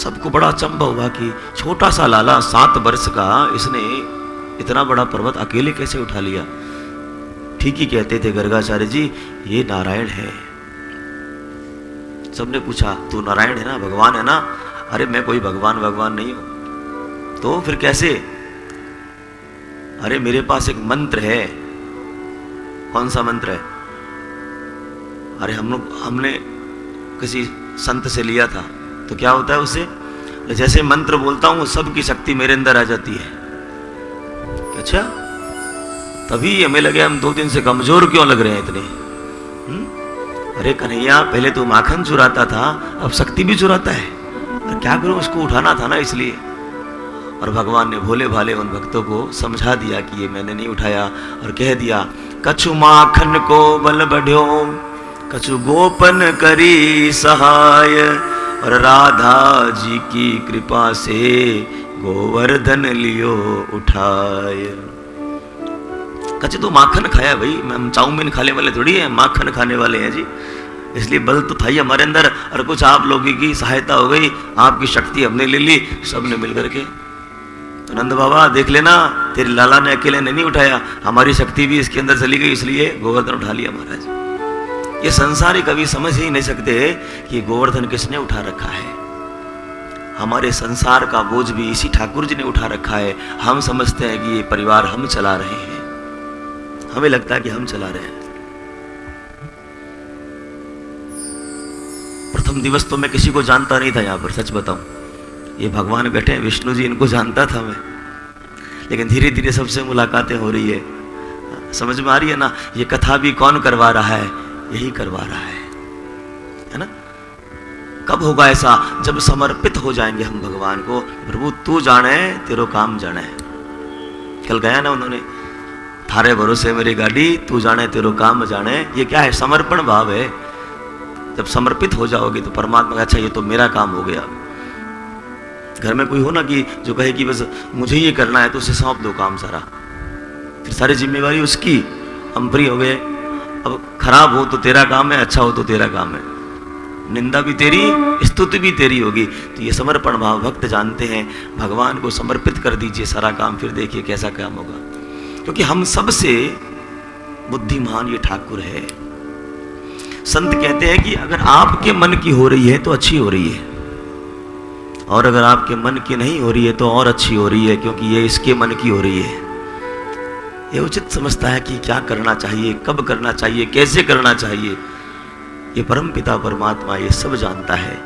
सबको बड़ा अचंभा हुआ कि छोटा सा लाला 7 वर्ष का, इसने इतना बड़ा पर्वत अकेले कैसे उठा लिया। ठीक ही कहते थे गर्गाचार्य जी, ये नारायण है। सबने पूछा तू नारायण है ना, भगवान है ना? अरे मैं कोई भगवान नहीं हूं। तो फिर कैसे? अरे मेरे पास एक मंत्र है। कौन सा मंत्र है? अरे हमने किसी संत से लिया था। तो क्या होता है उससे? जैसे मंत्र बोलता हूं सबकी शक्ति मेरे अंदर आ जाती है। अच्छा, तभी हमें लगे हम 2 दिन से कमजोर क्यों लग रहे हैं इतने। अरे कन्हैया, पहले तो माखन चुराता था, अब शक्ति भी चुराता है। और क्या करूं, उसको उठाना था ना इसलिए। और भगवान ने भोले भाले उन भक्तों को समझा दिया कि ये मैंने नहीं उठाया, और कह दिया कछु माखन को बल बढ़्यो, कछु गोपन करी सहाय, और राधा जी की कृपा से गोवर्धन लियो उठाय। कछु तो माखन खाया भाई, हम चाउमीन खाने वाले थोड़ी है, माखन खाने वाले हैं जी। इसलिए बल तो था ही हमारे अंदर, और कुछ आप लोगों की सहायता हो गई, आपकी शक्ति हमने ले ली, सबने मिलकर के। तो नंद बाबा देख लेना, तेरे लाला ने अकेले ने नहीं उठाया, हमारी शक्ति भी इसके अंदर चली गई, इसलिए गोवर्धन उठा लिया महाराज। ये संसारी कभी समझ ही नहीं सकते कि गोवर्धन किसने उठा रखा है। हमारे संसार का बोझ भी इसी ठाकुर जी ने उठा रखा है। हम समझते हैं कि ये परिवार हम चला रहे हैं, हमें लगता है कि हम चला रहे हैं। प्रथम दिवस तो मैं किसी को जानता नहीं था, यहां पर सच बताऊं, ये भगवान बैठे हैं विष्णु जी, इनको जानता था मैं, लेकिन धीरे धीरे सबसे मुलाकातें हो रही है, समझ में आ रही है ना। ये कथा भी कौन करवा रहा है? यही करवा रहा है ना। कब होगा ऐसा? जब समर्पित हो जाएंगे हम भगवान को। प्रभु तू जाने, तेरो काम जाने। कल गया ना उन्होंने, थारे भरोसे मेरी गाड़ी, तू जाने तेरो काम जाने। ये क्या है? समर्पण भाव है। जब समर्पित हो जाओगे तो परमात्मा का, अच्छा ये तो मेरा काम हो गया। घर में कोई हो ना कि जो कहे कि बस मुझे ये करना है, तो उसे सौंप दो काम सारा, फिर सारी जिम्मेवारी उसकी, हम फ्री हो गए। अब खराब हो तो तेरा काम है, अच्छा हो तो तेरा काम है, निंदा भी तेरी, स्तुति भी तेरी होगी। तो ये समर्पण भाव भक्त जानते हैं। भगवान को समर्पित कर दीजिए सारा काम, फिर देखिए कैसा काम होगा। क्योंकि हम सबसे बुद्धिमान ये ठाकुर है। संत कहते हैं कि अगर आपके मन की हो रही है तो अच्छी हो रही है, और अगर आपके मन की नहीं हो रही है तो और अच्छी हो रही है, क्योंकि ये इसके मन की हो रही है। ये उचित समझता है कि क्या करना चाहिए, कब करना चाहिए, कैसे करना चाहिए। ये परमपिता परमात्मा ये सब जानता है।